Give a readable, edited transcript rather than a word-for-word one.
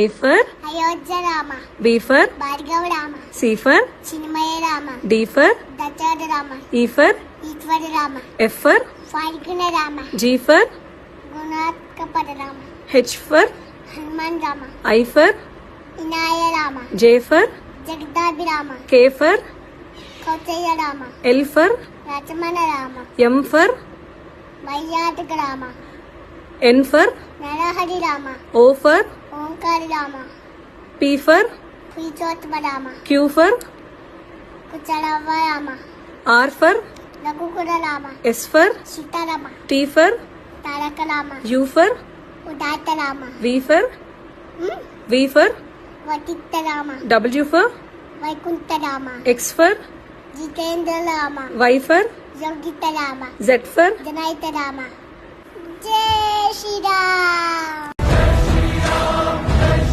A for Ayodhya Rama. B for Bhargava Rama. C for Chinmaya Rama. D for Dacharya Rama. E for Ishwara Rama. F for Falguna Rama. G for Gunatkapada Rama. H for Hanuman Rama. I for Inaya Rama. J for Jagadabhi Rama. K for Kautaya Rama. L for Rachamana Rama. M for Vayataka Rama. N for Narahari Rama. O for Omkara Rama. P for Purushotama Rama. Q for Kuchalava Rama. R for Raghukura Rama. S for Sita Rama. T for Taraka Rama. U for Udata Rama. V for Vatita Rama. W for Vaikunta Rama. X for Jitendra Rama. Y for Yogita Rama. Z for Janaita Rama. Jai Shri Ram.